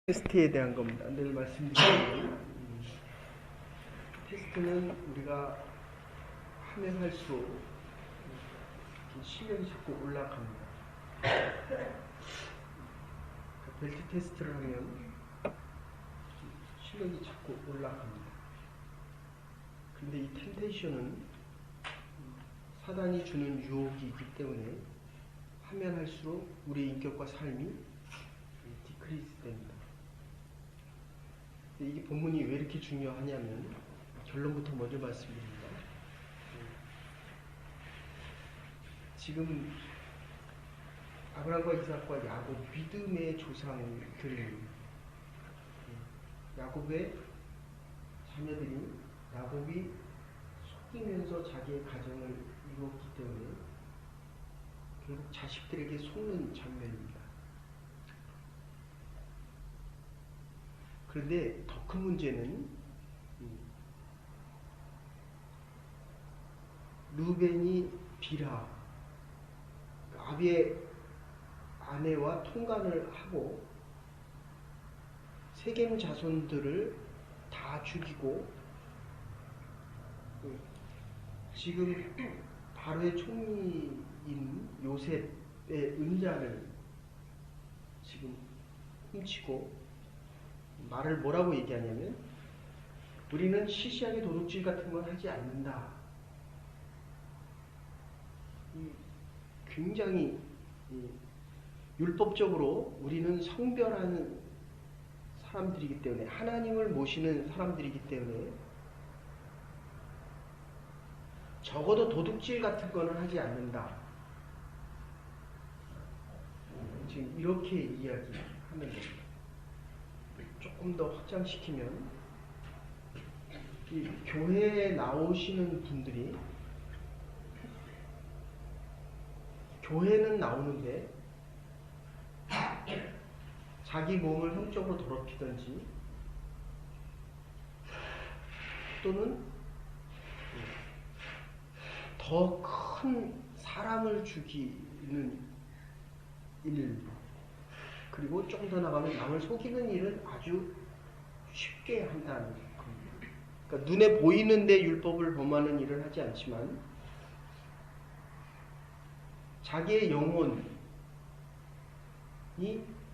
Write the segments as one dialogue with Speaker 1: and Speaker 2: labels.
Speaker 1: 테스트에 대한 겁니다. 늘 말씀드리는 테스트는 우리가 하면 할수록 실력이 자꾸 올라갑니다. 벨트 테스트를 하면 실력이 자꾸 올라갑니다. 그런데 이 템테이션은 사단이 주는 유혹이기 때문에 하면 할수록 우리의 인격과 삶이 디크리스 됩니다. 이게 본문이 왜 이렇게 중요하냐면 결론부터 먼저 말씀드립니다. 지금 아브라함과 이삭과 야곱 믿음의 조상들, 야곱의 자녀들이 야곱이 속이면서 자기의 가정을 이루었기 때문에 결국 자식들에게 속는 장면입니다. 그런데 더 큰 문제는 루벤이 빌하 아비의 아내와 통간을 하고 세겜 자손들을 다 죽이고 지금 바로의 총리인 요셉의 은자를 지금 훔치고 말을 뭐라고 얘기하냐면 우리는 시시하게 도둑질 같은 건 하지 않는다. 굉장히 율법적으로 우리는 성별하는 사람들이기 때문에 하나님을 모시는 사람들이기 때문에 적어도 도둑질 같은 거는 하지 않는다. 지금 이렇게 이야기하는 겁니다. 조금 더 확장시키면 이 교회에 나오시는 분들이 교회는 나오는데 자기 몸을 형적으로 더럽히든지 또는 더 큰 사람을 죽이는 일 그리고 좀 더 나가면 남을 속이는 일을 아주 쉽게 한다는 겁니다. 그러니까 눈에 보이는데 율법을 범하는 일을 하지 않지만 자기의 영혼이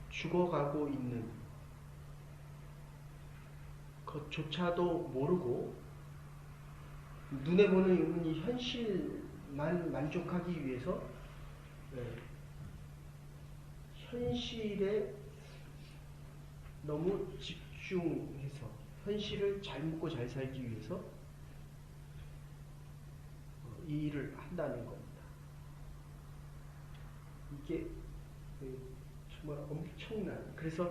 Speaker 1: 죽어가고 있는 것조차도 모르고 눈에 보는 이 현실만 만족하기 위해서 현실에 너무 집중해서 현실을 잘 먹고 잘 살기 위해서 이 일을 한다는 겁니다. 이게 정말 엄청난, 그래서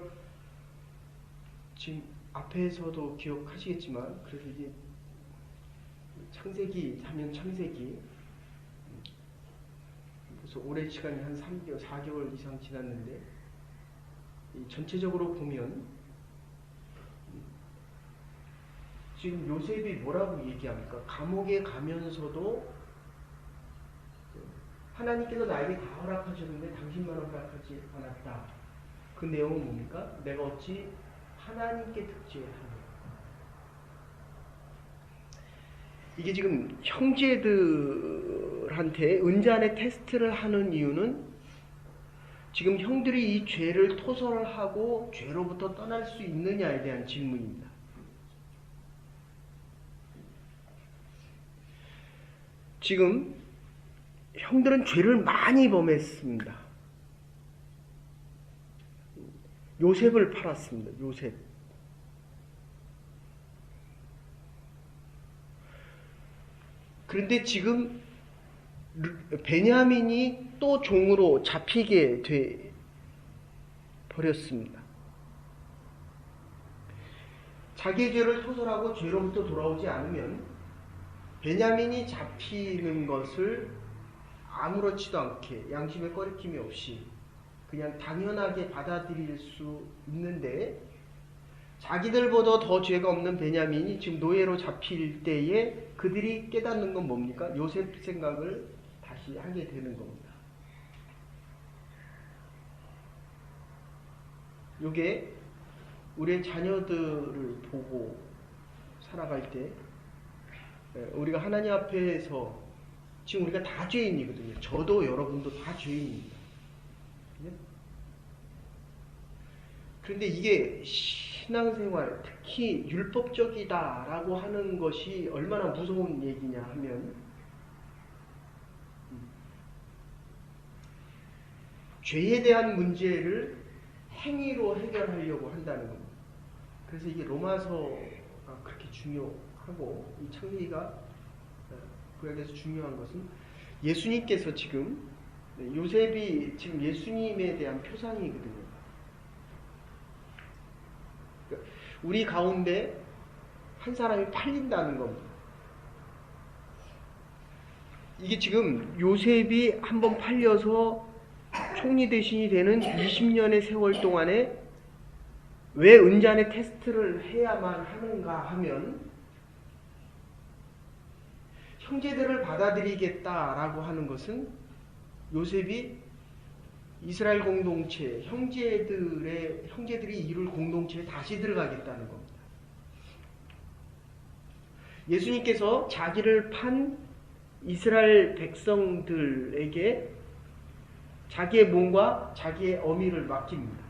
Speaker 1: 지금 앞에서도 기억하시겠지만 그래서 이게 창세기 하면 창세기 그래서 오랜 시간이 한 3개월, 4개월 이상 지났는데 전체적으로 보면 지금 요셉이 뭐라고 얘기합니까? 감옥에 가면서도 하나님께서 나에게 다 허락하셨는데 당신만 허락하지 않았다. 그 내용은 뭡니까? 내가 어찌 하나님께 득죄하냐. 이게 지금 형제들한테 은잔의 테스트를 하는 이유는 지금 형들이 이 죄를 토설하고 죄로부터 떠날 수 있느냐에 대한 질문입니다. 지금 형들은 죄를 많이 범했습니다. 요셉을 팔았습니다. 요셉. 그런데 지금 베냐민이 또 종으로 잡히게 돼 버렸습니다. 자기의 죄를 토설하고 죄로부터 돌아오지 않으면 베냐민이 잡히는 것을 아무렇지도 않게 양심의 꺼리낌이 없이 그냥 당연하게 받아들일 수 있는데 자기들보다 더 죄가 없는 베냐민이 지금 노예로 잡힐 때에 그들이 깨닫는 건 뭡니까? 요셉 생각을 다시 하게 되는 겁니다. 요게 우리의 자녀들을 보고 살아갈 때 우리가 하나님 앞에서 지금 우리가 다 죄인이거든요. 저도 여러분도 다 죄인입니다. 그런데 이게 신앙생활, 특히 율법적이다라고 하는 것이 얼마나 무서운 얘기냐 하면 죄에 대한 문제를 행위로 해결하려고 한다는 겁니다. 그래서 이게 로마서가 그렇게 중요하고 이 창세기가 구약에서 중요한 것은 예수님께서 지금 요셉이 지금 예수님에 대한 표상이거든요. 우리 가운데 한 사람이 팔린다는 겁니다. 이게 지금 요셉이 한번 팔려서 총리 대신이 되는 20년의 세월 동안에 왜 은잔의 테스트를 해야만 하는가 하면 형제들을 받아들이겠다라고 하는 것은 요셉이 이스라엘 공동체, 형제들이 이룰 공동체에 다시 들어가겠다는 겁니다. 예수님께서 자기를 판 이스라엘 백성들에게 자기의 몸과 자기의 어미를 맡깁니다.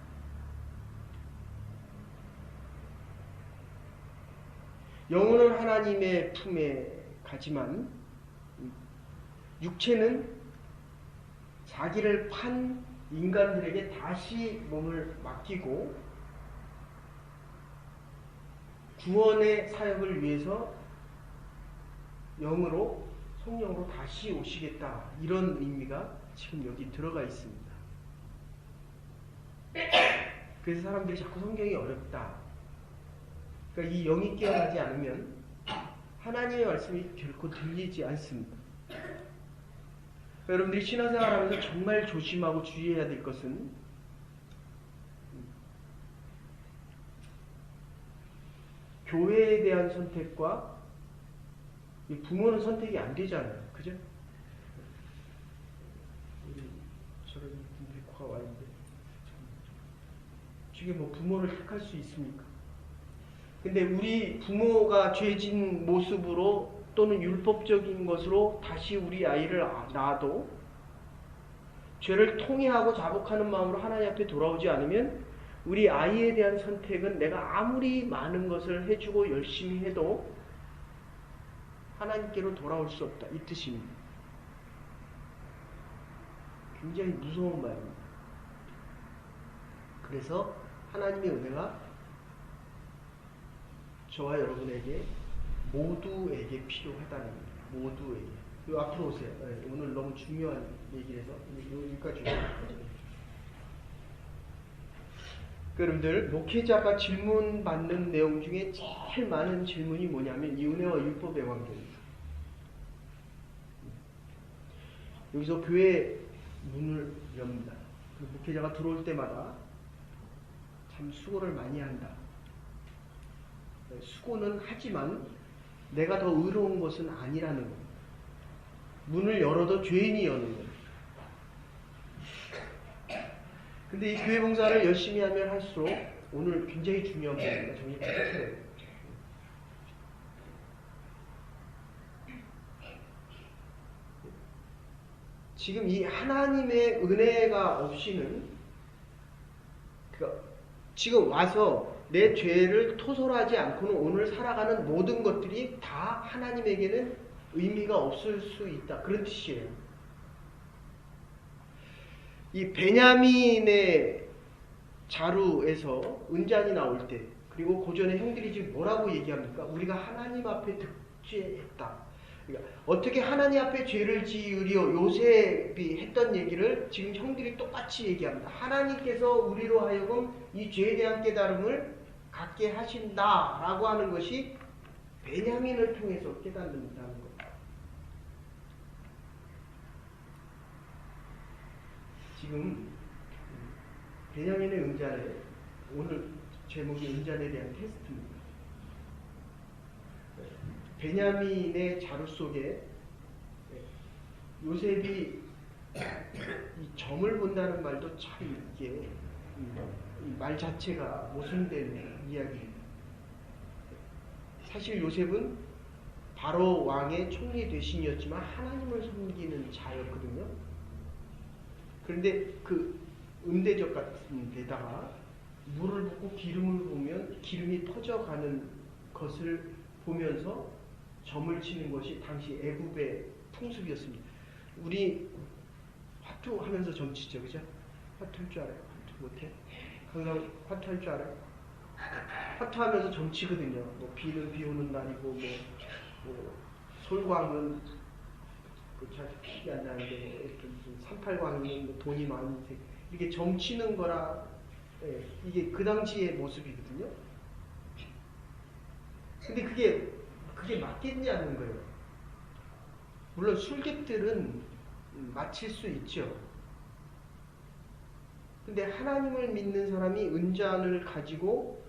Speaker 1: 영혼은 하나님의 품에 가지만 육체는 자기를 판 인간들에게 다시 몸을 맡기고 구원의 사역을 위해서 영으로 성령으로 다시 오시겠다, 이런 의미가 지금 여기 들어가 있습니다. 그래서 사람들이 자꾸 성경이 어렵다, 그러니까 이 영이 깨어나지 않으면 하나님의 말씀이 결코 들리지 않습니다. 여러분들이 신앙생활하면서 정말 조심하고 주의해야 될 것은 교회에 대한 선택과 부모는 선택이 안 되잖아요. 그죠? 저런 백화가 와 있는데 지금 뭐 부모를 택할 수 있습니까? 근데 우리 부모가 죄진 모습으로 또는 율법적인 것으로 다시 우리 아이를 낳아도 죄를 통회하고 자복하는 마음으로 하나님 앞에 돌아오지 않으면 우리 아이에 대한 선택은 내가 아무리 많은 것을 해주고 열심히 해도 하나님께로 돌아올 수 없다, 이 뜻입니다. 굉장히 무서운 말입니다. 그래서 하나님의 은혜가 저와 여러분에게 모두에게 필요하다는 겁니다. 모두에게. 요 앞으로 오세요. 네, 오늘 너무 중요한 얘기라서 여기까지 오세요. 여러분들, 목회자가 질문받는 내용 중에 제일 많은 질문이 뭐냐면 이 은혜와 율법의 관계입니다. 여기서 교회 문을 엽니다. 목회자가 들어올 때마다 참 수고를 많이 한다. 수고는 하지만 내가 더 의로운 것은 아니라는 겁니다. 문을 열어도 죄인이 여는 겁니다. 근데 이 교회 봉사를 열심히 하면 할수록 오늘 굉장히 중요한 부분입니다. 정리 부탁드려요. 지금 이 하나님의 은혜가 없이는, 그러니까 지금 와서 내 죄를 토설하지 않고는 오늘 살아가는 모든 것들이 다 하나님에게는 의미가 없을 수 있다, 그런 뜻이에요. 이 베냐민의 자루에서 은잔이 나올 때, 그리고 고전의 형들이 지금 뭐라고 얘기합니까? 우리가 하나님 앞에 득죄했다. 그러니까 어떻게 하나님 앞에 죄를 지으려 요셉이 했던 얘기를 지금 형들이 똑같이 얘기합니다. 하나님께서 우리로 하여금 이 죄에 대한 깨달음을 갖게 하신다라고 하는 것이 베냐민을 통해서 깨닫는다는 겁니다. 지금 베냐민의 은잔에, 오늘 제목이 은잔에 대한 테스트입니다. 베냐민의 자루 속에 요셉이 이 점을 본다는 말도 참 이게 이 말 자체가 모순된 이야기입니다. 사실 요셉은 바로 왕의 총리 대신이었지만 하나님을 섬기는 자였거든요. 그런데 그 음대적 같은 데다가 물을 붓고 기름을 부으면 기름이 퍼져가는 것을 보면서 점을 치는 것이 당시 애굽의 풍습이었습니다. 우리 화투 하면서 점 치죠, 그죠? 화투 할 줄 알아요? 화투 못해? 항상 화투 할 줄 알아요? 화투 하면서 점 치거든요. 뭐 비는 비 오는 날이고, 뭐 솔광은 잘 기억이 안 나는데, 뭐 이렇게 무슨 38광이면 뭐 돈이 많은 색, 이렇게 점 치는 거라, 예, 이게 그 당시의 모습이거든요. 근데 그게 맞겠냐는 거예요. 물론 술객들은 맞힐 수 있죠. 근데 하나님을 믿는 사람이 은잔을 가지고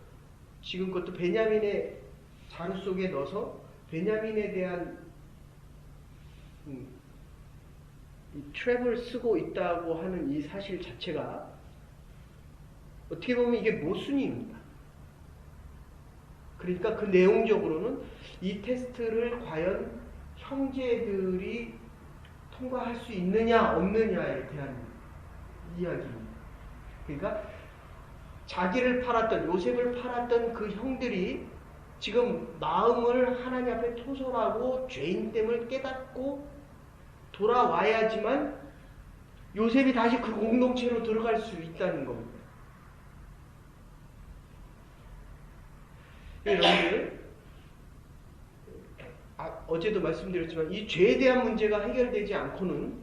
Speaker 1: 지금 그것도 베냐민의 자루 속에 넣어서 베냐민에 대한 이 트랩을 쓰고 있다고 하는 이 사실 자체가 어떻게 보면 이게 모순입니다. 그러니까 그 내용적으로는 이 테스트를 과연 형제들이 통과할 수 있느냐 없느냐에 대한 이야기입니다. 그러니까 자기를 팔았던, 요셉을 팔았던 그 형들이 지금 마음을 하나님 앞에 토설하고 죄인됨을 깨닫고 돌아와야지만 요셉이 다시 그 공동체로 들어갈 수 있다는 겁니다. 여러분들, 어제도 말씀드렸지만 이 죄에 대한 문제가 해결되지 않고는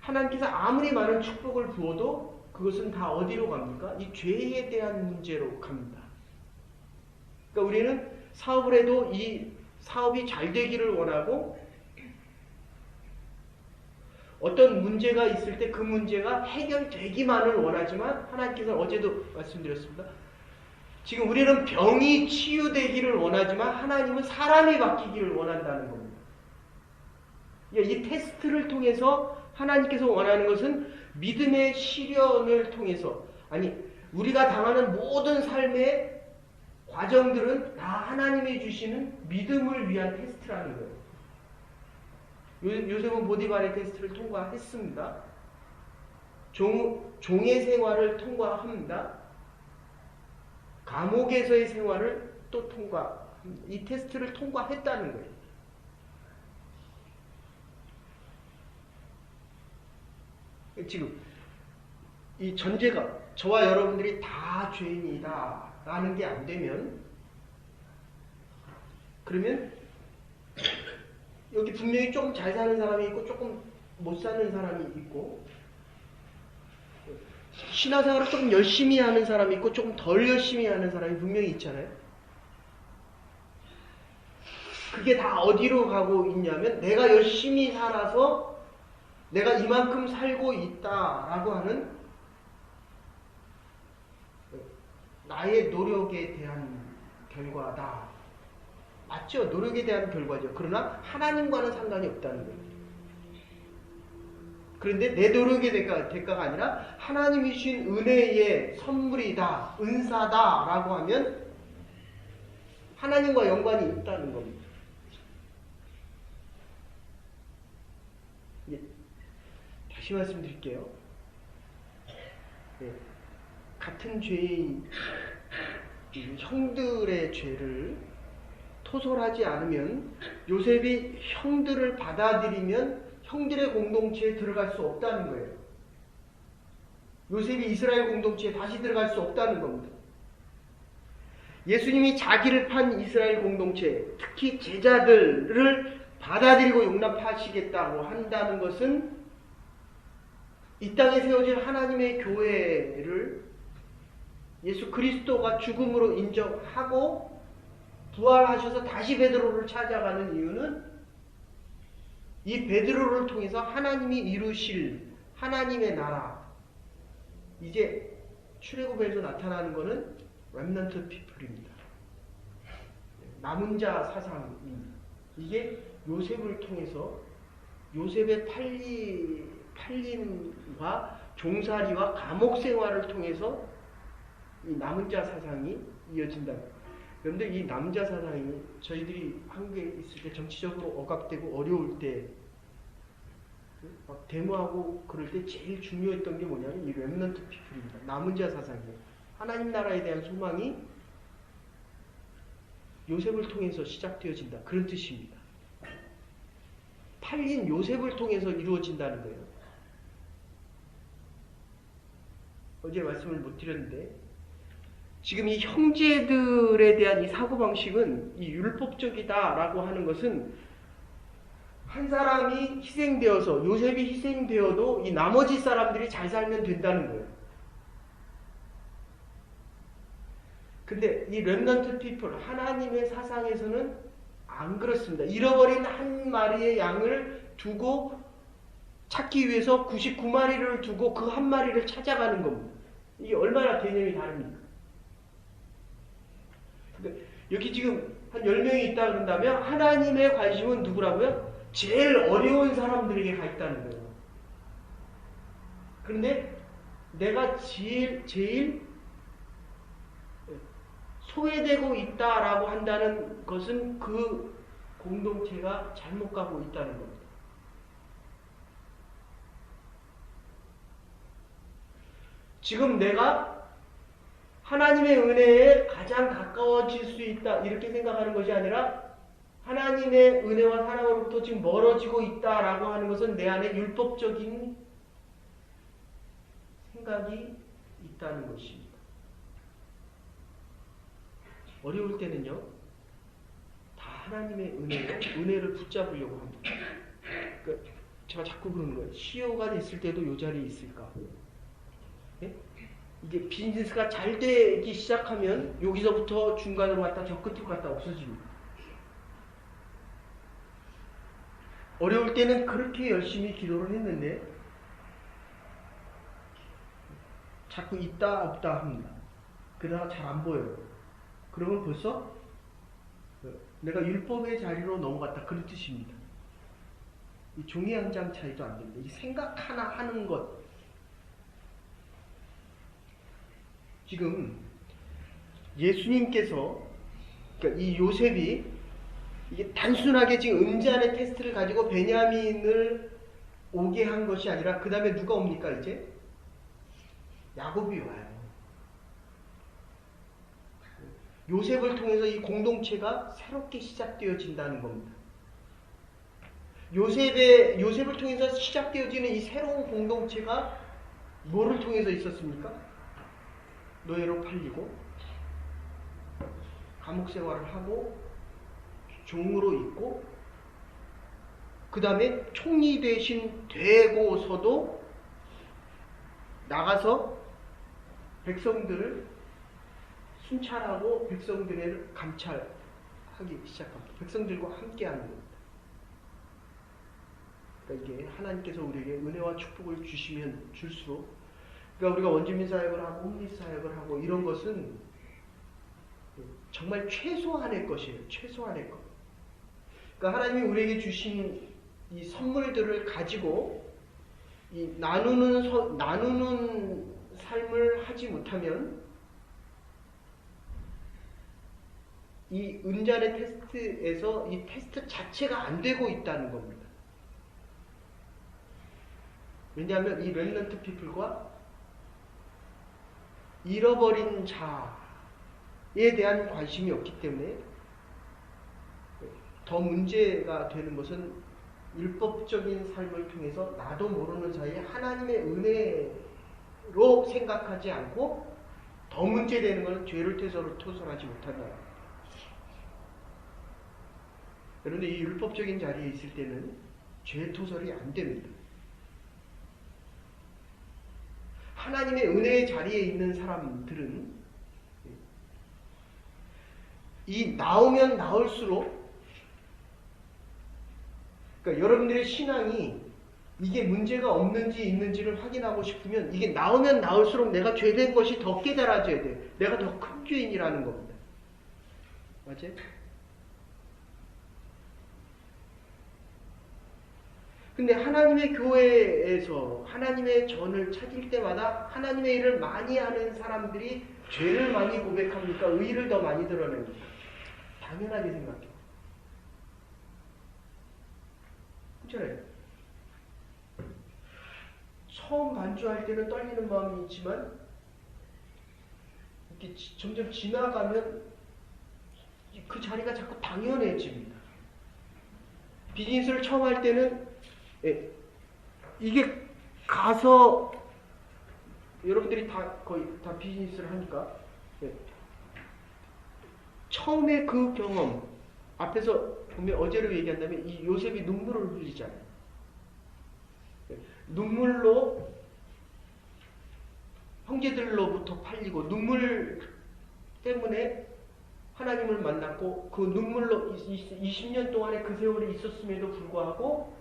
Speaker 1: 하나님께서 아무리 많은 축복을 부어도 그것은 다 어디로 갑니까? 이 죄에 대한 문제로 갑니다. 그러니까 우리는 사업을 해도 이 사업이 잘 되기를 원하고 어떤 문제가 있을 때 그 문제가 해결되기만을 원하지만 하나님께서 어제도 말씀드렸습니다. 지금 우리는 병이 치유되기를 원하지만 하나님은 사람이 바뀌기를 원한다는 겁니다. 이 테스트를 통해서 하나님께서 원하는 것은 믿음의 시련을 통해서, 아니 우리가 당하는 모든 삶의 과정들은 다 하나님이 주시는 믿음을 위한 테스트라는 거예요. 요셉은 보디발의 테스트를 통과했습니다. 종의 생활을 통과합니다. 감옥에서의 생활을 또 이 테스트를 통과했다는 거예요. 지금 이 전제가 저와 여러분들이 다 죄인이다 라는 게 안 되면, 그러면 여기 분명히 조금 잘 사는 사람이 있고 조금 못 사는 사람이 있고, 신앙생활을 조금 열심히 하는 사람이 있고 조금 덜 열심히 하는 사람이 분명히 있잖아요. 그게 다 어디로 가고 있냐면 내가 열심히 살아서 내가 이만큼 살고 있다라고 하는 나의 노력에 대한 결과다. 맞죠? 노력에 대한 결과죠. 그러나 하나님과는 상관이 없다는 거예요. 그런데 내 노력의 대가가 아니라 하나님이 주신 은혜의 선물이다, 은사다 라고 하면 하나님과 연관이 있다는 겁니다. 다시 말씀드릴게요. 같은 죄인, 형들의 죄를 토설하지 않으면, 요셉이 형들을 받아들이면 형들의 공동체에 들어갈 수 없다는 거예요. 요셉이 이스라엘 공동체에 다시 들어갈 수 없다는 겁니다. 예수님이 자기를 판 이스라엘 공동체, 특히 제자들을 받아들이고 용납하시겠다고 한다는 것은 이 땅에 세워진 하나님의 교회를 예수 그리스도가 죽음으로 인정하고 부활하셔서 다시 베드로를 찾아가는 이유는 이 베드로를 통해서 하나님이 이루실 하나님의 나라, 이제 출애굽에서 나타나는 것은 렘넌트 피플입니다. 남은 자 사상입니다. 이게 요셉을 통해서 요셉의 팔림과 종살이와 감옥 생활을 통해서 이 남은 자 사상이 이어진다. 그런데 이 남은 자 사상이 저희들이 한국에 있을 때 정치적으로 억압되고 어려울 때 막 데모하고 그럴 때 제일 중요했던 게 뭐냐면 이 렘넌트 피플입니다. 남은 자 사상이에요. 하나님 나라에 대한 소망이 요셉을 통해서 시작되어진다. 그런 뜻입니다. 팔린 요셉을 통해서 이루어진다는 거예요. 어제 말씀을 못 드렸는데 지금 이 형제들에 대한 이 사고방식은 이 율법적이다라고 하는 것은 한 사람이 희생되어서 요셉이 희생되어도 이 나머지 사람들이 잘 살면 된다는 거예요. 근데 이 렘넌트 피플 하나님의 사상에서는 안 그렇습니다. 잃어버린 한 마리의 양을 두고 찾기 위해서 99마리를 두고 그 한 마리를 찾아가는 겁니다. 이게 얼마나 개념이 다릅니까? 그러니까 여기 지금 한 10명이 있다 그런다면 하나님의 관심은 누구라고요? 제일 어려운 사람들에게 가 있다는 거예요. 그런데 내가 제일 소외되고 있다라고 한다는 것은 그 공동체가 잘못 가고 있다는 겁니다. 지금 내가 하나님의 은혜에 가장 가까워질 수 있다 이렇게 생각하는 것이 아니라 하나님의 은혜와 사랑으로부터 지금 멀어지고 있다라고 하는 것은 내 안에 율법적인 생각이 있다는 것입니다. 어려울 때는요, 다 하나님의 은혜를 붙잡으려고 합니다. 그러니까 제가 자꾸 그러는 거예요. CEO가 됐을 때도 이 자리에 있을까? 네? 이게 비즈니스가 잘 되기 시작하면 여기서부터 중간으로 갔다 저 끝으로 갔다 없어집니다. 어려울 때는 그렇게 열심히 기도를 했는데 자꾸 있다 없다 합니다. 그러다가 잘 안 보여요. 그러면 벌써 내가 율법의 자리로 넘어갔다 그런 뜻입니다. 이 종이 한 장 차이도 안 됩니다. 이 생각 하나 하는 것. 지금 예수님께서 그러니까 이 요셉이 이게 단순하게 지금 음자의 테스트를 가지고 베냐민을 오게 한 것이 아니라 그 다음에 누가 옵니까 이제? 야곱이 와요. 요셉을 통해서 이 공동체가 새롭게 시작되어진다는 겁니다. 요셉을 통해서 시작되어지는 이 새로운 공동체가 뭐를 통해서 있었습니까? 노예로 팔리고 감옥 생활을 하고 종으로 있고 그 다음에 총리 대신 되고서도 나가서 백성들을 순찰하고 백성들을 감찰하기 시작합니다. 백성들과 함께하는 겁니다. 그러니까 이게 하나님께서 우리에게 은혜와 축복을 주시면 줄수록 그러니까 우리가 원주민 사역을 하고 홈리스 사역을 하고 이런 것은 정말 최소한의 것이에요. 최소한의 것. 그러니까 하나님이 우리에게 주신 이 선물들을 가지고 이 나누는 삶을 하지 못하면 이 은잔의 테스트에서 이 테스트 자체가 안 되고 있다는 겁니다. 왜냐하면 이 렘넌트 피플과 잃어버린 자에 대한 관심이 없기 때문에 더 문제가 되는 것은 율법적인 삶을 통해서 나도 모르는 사이에 하나님의 은혜로 생각하지 않고 더 문제되는 것은 죄를 토설하지 못한다. 그런데 이 율법적인 자리에 있을 때는 죄 토설이 안 됩니다. 하나님의 은혜의 자리에 있는 사람들은 이 나오면 나올수록 그러니까 여러분들의 신앙이 이게 문제가 없는지 있는지를 확인하고 싶으면 이게 나오면 나올수록 내가 죄된 것이 더 깨달아져야 돼요. 내가 더 큰 죄인이라는 겁니다. 맞아요? 근데 하나님의 교회에서 하나님의 전을 찾을 때마다 하나님의 일을 많이 하는 사람들이 죄를 많이 고백합니까? 의를 더 많이 드러냅니까? 당연하게 생각해요. 그렇잖아요. 처음 반주할 때는 떨리는 마음이 있지만 이렇게 점점 지나가면 그 자리가 자꾸 당연해집니다. 비즈니스를 처음 할 때는 이게 가서 여러분들이 거의 다 비즈니스를 하니까 처음에 그 경험 앞에서 보면 어제로 얘기한다면 이 요셉이 눈물을 흘리잖아요. 눈물로 형제들로부터 팔리고 눈물 때문에 하나님을 만났고 그 눈물로 20년 동안의 그 세월이 있었음에도 불구하고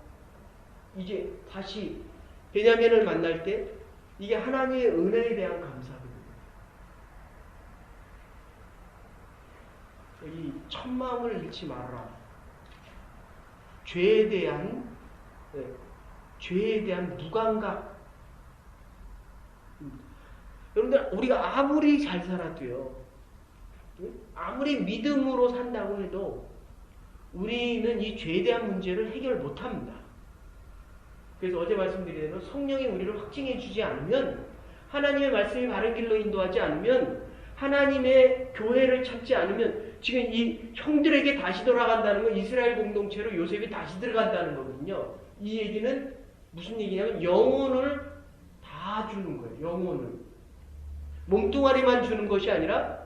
Speaker 1: 이제 다시 베냐민을 만날 때 이게 하나님의 은혜에 대한 감사거든요. 이 첫마음을 잃지 말아라. 죄에 대한 무감각. 여러분들 우리가 아무리 잘 살아도요. 아무리 믿음으로 산다고 해도 우리는 이 죄에 대한 문제를 해결 못합니다. 그래서 어제 말씀드린 대로 성령이 우리를 확증해 주지 않으면 하나님의 말씀이 바른 길로 인도하지 않으면 하나님의 교회를 찾지 않으면 지금 이 형들에게 다시 돌아간다는 건 이스라엘 공동체로 요셉이 다시 들어간다는 거거든요. 이 얘기는 무슨 얘기냐면 영혼을 다 주는 거예요. 영혼을. 몸뚱아리만 주는 것이 아니라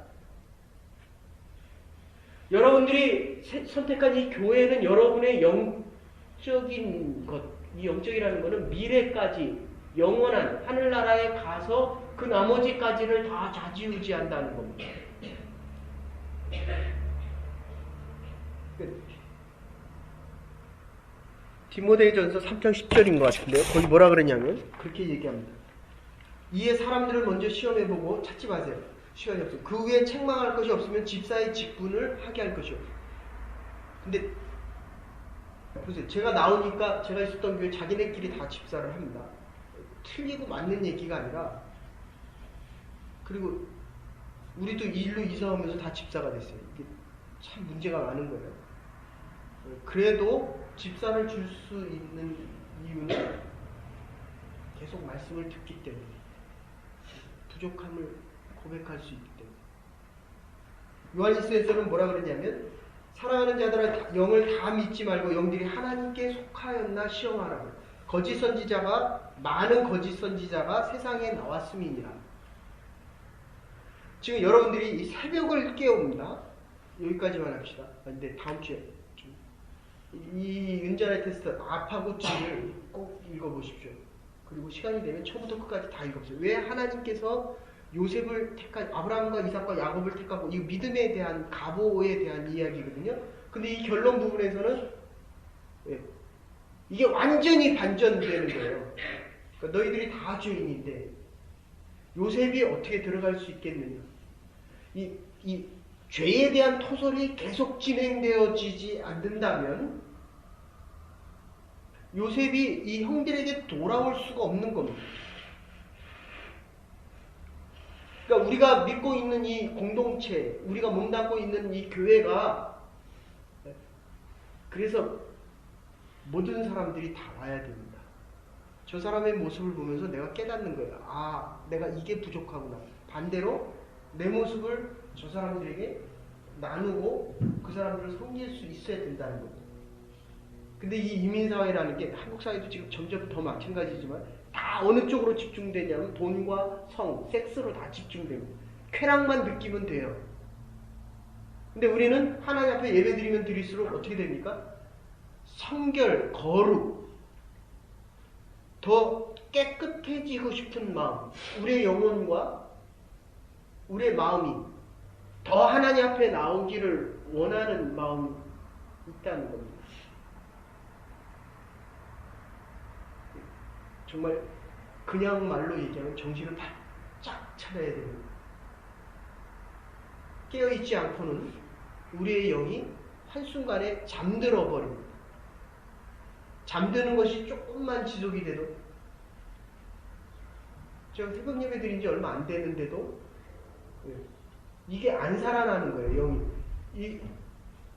Speaker 1: 여러분들이 선택한 이 교회는 여러분의 영적인 것, 이 영적이라는 것은 미래까지 영원한 하늘나라에 가서 그 나머지까지를 다 좌지우지한다는 겁니다. 디모데전서 3장 10절인 것 같은데요. 거기 뭐라 그러냐면 그렇게 얘기합니다. 이에 사람들을 먼저 시험해보고 찾지 마세요. 시간이 없어요. 그 후에 책망할 것이 없으면 집사의 직분을 하게 할 것이요. 근데 보세요. 제가 나오니까 제가 있었던 교회 자기네끼리 다 집사를 합니다. 틀리고 맞는 얘기가 아니라 그리고 우리도 이 일로 이사 오면서 다 집사가 됐어요. 이게 참 문제가 많은 거예요. 그래도 집사를 줄 수 있는 이유는 계속 말씀을 듣기 때문에 부족함을 고백할 수 있기 때문에. 요한일서에서는 뭐라 그러냐면 사랑하는 자들아 영을 다 믿지 말고 영들이 하나님께 속하였나 시험하라고. 거짓 선지자가 많은 거짓 선지자가 세상에 나왔음이니라. 지금 여러분들이 이 새벽을 깨웁니다. 여기까지만 합시다. 근데 다음 주에 이 은전의 테스트 앞하고 뒤를 꼭 읽어보십시오. 그리고 시간이 되면 처음부터 끝까지 다 읽어보세요. 왜 하나님께서 요셉을 택한 아브라함과 이삭과 야곱을 택하고 이 믿음에 대한 가보에 대한 이야기거든요. 근데 이 결론 부분에서는 이게 완전히 반전되는 거예요. 그러니까 너희들이 다 죄인인데 요셉이 어떻게 들어갈 수 있겠느냐. 이 죄에 대한 토설이 계속 진행되어지지 않는다면 요셉이 이 형들에게 돌아올 수가 없는 겁니다. 그러니까 우리가 믿고 있는 이 공동체, 우리가 몸담고 있는 이 교회가 그래서 모든 사람들이 다 와야 됩니다. 저 사람의 모습을 보면서 내가 깨닫는 거예요. 아, 내가 이게 부족하구나. 반대로 내 모습을 저 사람들에게 나누고 그 사람들을 섬길 수 있어야 된다는 겁니다. 근데 이 이민사회라는 게 한국 사회도 지금 점점 더 마찬가지지만 다 어느 쪽으로 집중되냐면 돈과 성, 섹스로 다 집중됩니다. 쾌락만 느끼면 돼요. 근데 우리는 하나님 앞에 예배드리면 드릴수록 어떻게 됩니까? 성결, 거룩, 더 깨끗해지고 싶은 마음, 우리의 영혼과 우리의 마음이 더 하나님 앞에 나오기를 원하는 마음이 있다는 겁니다. 정말 그냥 말로 얘기하면 정신을 바짝 차려야 됩니다. 깨어있지 않고는 우리의 영이 한순간에 잠들어 버립니다. 잠드는 것이 조금만 지속이 돼도 제가 새벽 예배 드린 지 얼마 안 됐는데도 예. 이게 안 살아나는 거예요, 영이.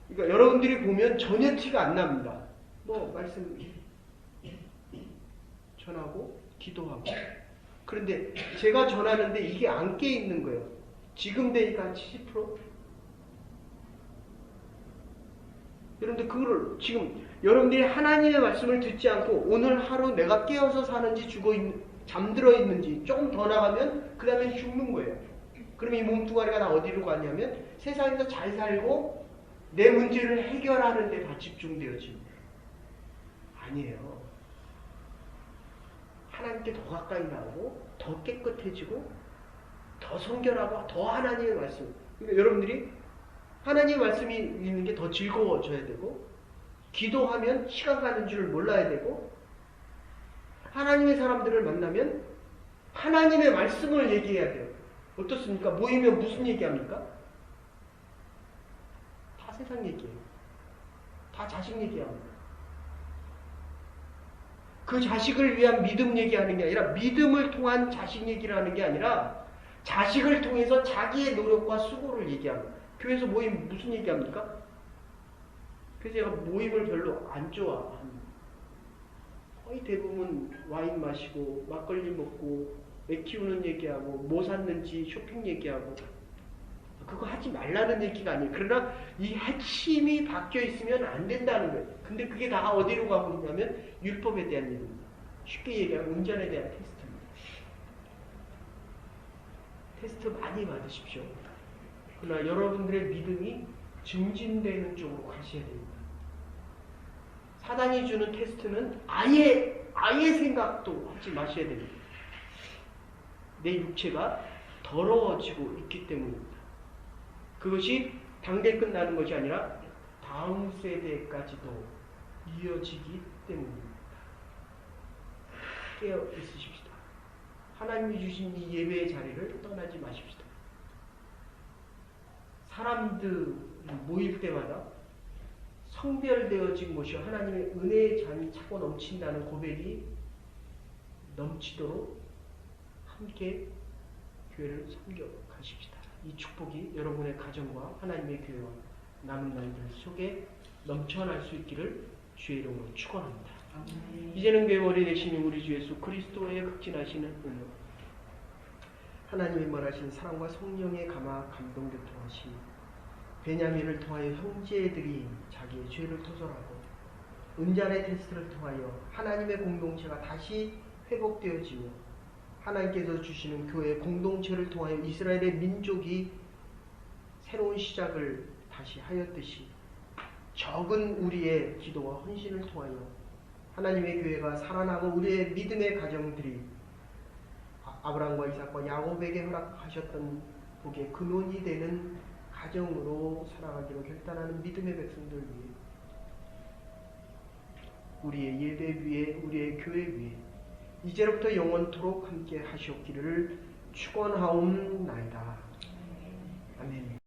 Speaker 1: 그러니까 여러분들이 보면 전혀 티가 안 납니다. 뭐 말씀 전하고 기도하고. 그런데 제가 전하는데 이게 안 깨 있는 거예요. 지금 되니까 한 70%? 여러분들 그거를 지금 여러분들이 하나님의 말씀을 듣지 않고 오늘 하루 내가 깨어서 사는지 잠들어 있는지 조금 더 나가면 그 다음에 죽는 거예요. 그러면 이 몸뚱아리가 다 어디로 가냐면 세상에서 잘 살고 내 문제를 해결하는 데 다 집중되어집니다. 아니에요. 하나님께 더 가까이 나오고 더 깨끗해지고 더 성결하고 더 하나님의 말씀. 그러니까 여러분들이 하나님의 말씀이 있는 게 더 즐거워져야 되고 기도하면 시간 가는 줄 몰라야 되고 하나님의 사람들을 만나면 하나님의 말씀을 얘기해야 돼요. 어떻습니까? 모이면 무슨 얘기합니까? 다 세상 얘기예요. 다 자식 얘기합니다. 그 자식을 위한 믿음 얘기하는 게 아니라 믿음을 통한 자식 얘기를 하는 게 아니라 자식을 통해서 자기의 노력과 수고를 얘기합니다. 교회에서 모임 무슨 얘기합니까? 그래서 제가 모임을 별로 안 좋아합니다. 거의 대부분 와인 마시고 막걸리 먹고 애 키우는 얘기하고 뭐 샀는지 쇼핑 얘기하고 그거 하지 말라는 얘기가 아니에요. 그러나 이 핵심이 박혀 있으면 안 된다는 거예요. 근데 그게 다 어디로 가고 있냐면 율법에 대한 일입니다. 쉽게 얘기하면 운전에 대한 테스트입니다. 테스트 많이 받으십시오. 그러나 여러분들의 믿음이 증진되는 쪽으로 가셔야 됩니다. 사단이 주는 테스트는 아예 생각도 하지 마셔야 됩니다. 내 육체가 더러워지고 있기 때문입니다. 그것이 당대 끝나는 것이 아니라 다음 세대까지도 이어지기 때문입니다. 깨어 있으십시다. 하나님이 주신 이 예배의 자리를 떠나지 마십시다. 사람들 모일 때마다 성별되어진 것이 하나님의 은혜의 잔이 차고 넘친다는 고백이 넘치도록 함께 교회를 섬겨 가십시다. 이 축복이 여러분의 가정과 하나님의 교회와 남은 날들 속에 넘쳐날 수 있기를 주의 이름으로 축원합니다. 이제는 교회 머리 되시는 우리 주 예수 그리스도의 극진하시는 은혜, 하나님의 말하신 사랑과 성령의 감화 감동 교통하심, 베냐민을 통하여 형제들이 자기의 죄를 토설하고 은잔의 테스트를 통하여 하나님의 공동체가 다시 회복되어지며 하나님께서 주시는 교회의 공동체를 통하여 이스라엘의 민족이 새로운 시작을 다시 하였듯이 적은 우리의 기도와 헌신을 통하여 하나님의 교회가 살아나고 우리의 믿음의 가정들이 아브라함과 이삭과 야곱에게 허락하셨던 복의 근원이 되는 가정으로 살아가기로 결단하는 믿음의 백성들 위해, 우리의 예배 위에, 우리의 교회 위에 이제로부터 영원토록 함께 하시옵기를 축원하옵나이다. 아멘.